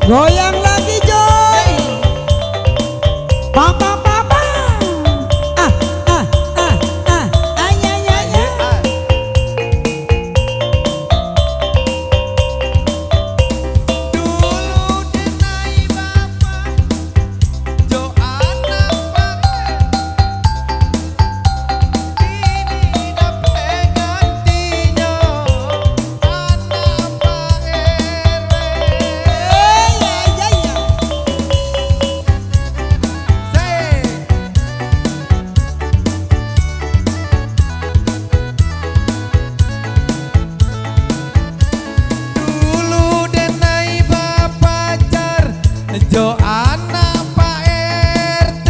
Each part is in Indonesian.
Goyang lagi Joy. Papa papa. Ah ah ah ah. Ay ay ay ay. Dulu denai bapak jo anak pakai, kini dapat gantinya anak dulu denai bapak jar jo anak Pak RT,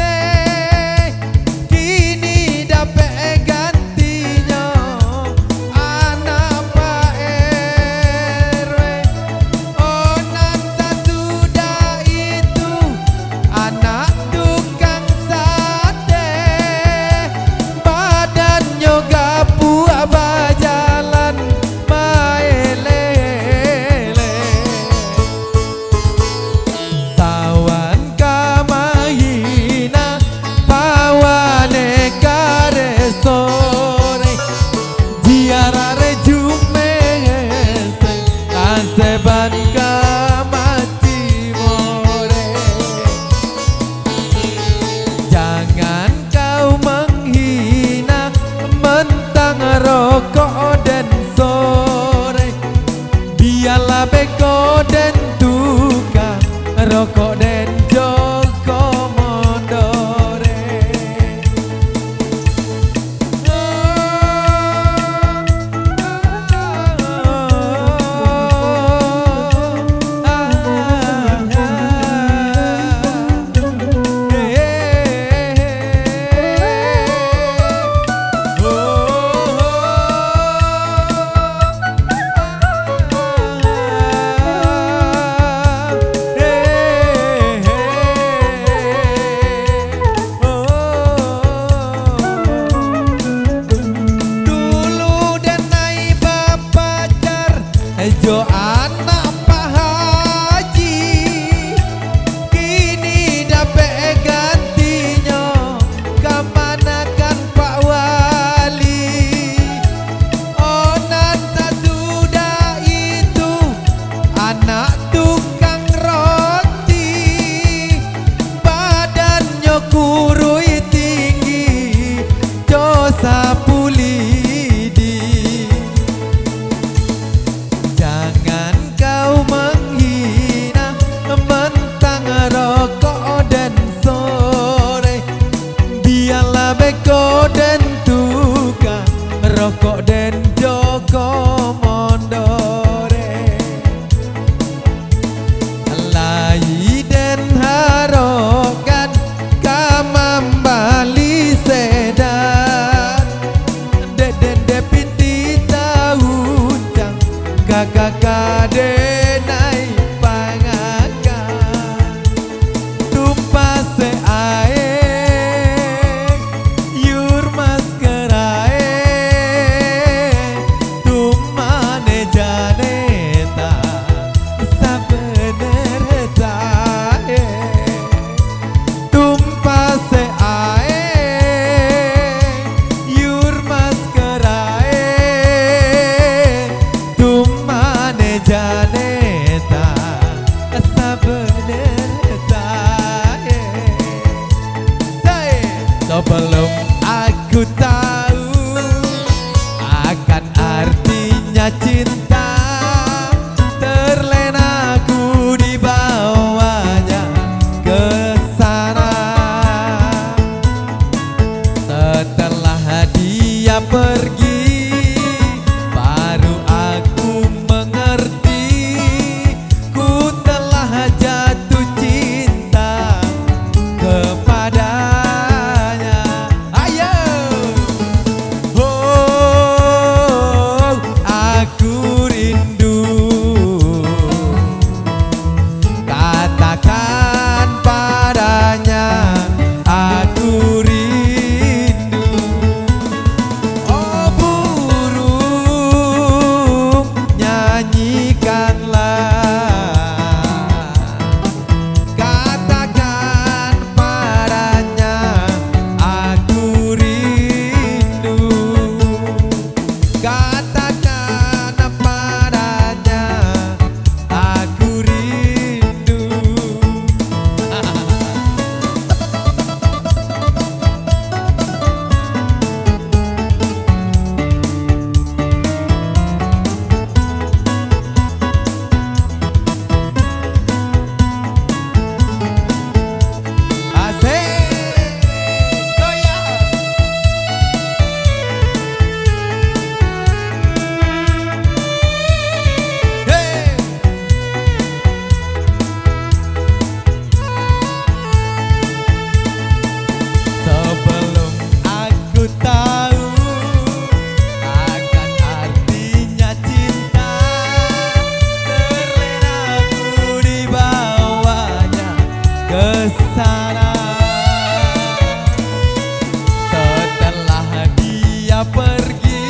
kini dapat gantinya anak Pak RW. Oh nanti sudah itu anak tukang sate, badannya gapu abajalan maelele. Tawan kamahina pawane kare sore, jiarare jumese kaseban kamaci more. Jangan kau menghina mentang rokok dan sore, biarlah beko dan tukang rokok dan joko mondore. Dulu denai bapak jar jo anak Pak Haji, kini dapat gantinya kemanakan Pak Wali. Oh nanti sudah itu anak tukang roti, badannya kurui tinggi dosa pulidi. Jangan kau menghina mentang rokok dan sore, biarlah beko dan tukang rokok dan joko mondore. Lai dan harokan kamambali sedan, deden depiti tahunjang kakak kadenai pangakan, tupas ae yur maskerae, tumane janeta sabener tae, tumpas ae yur maskerae, tumane janeta sabener tae. Sebelum aku tahu akan artinya cinta, terlena aku dibawanya ke sana. Setelah dia pergi, baru aku mengerti ku telah jatuh cinta kepadanya. Ayo, oh aku rindu, katakan padanya aku rindu. Oh pergi,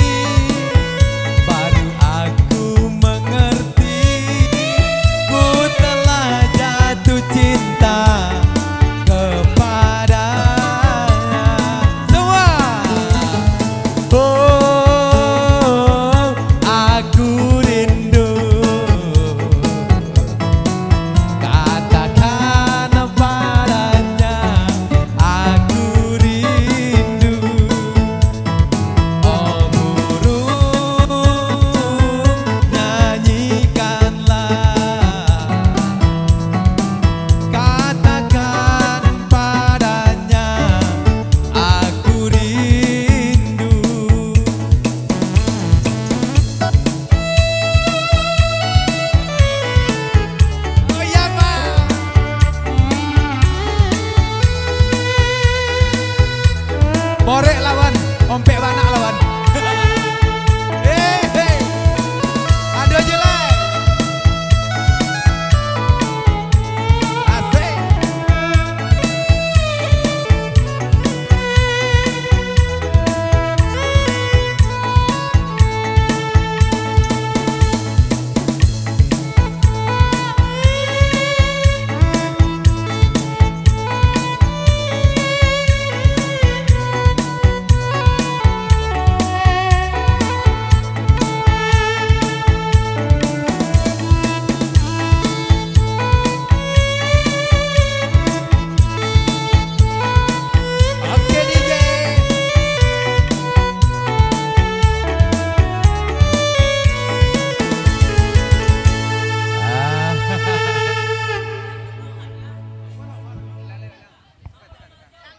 baru aku mengerti, ku telah jatuh cinta kepadanya. Semua. Oh,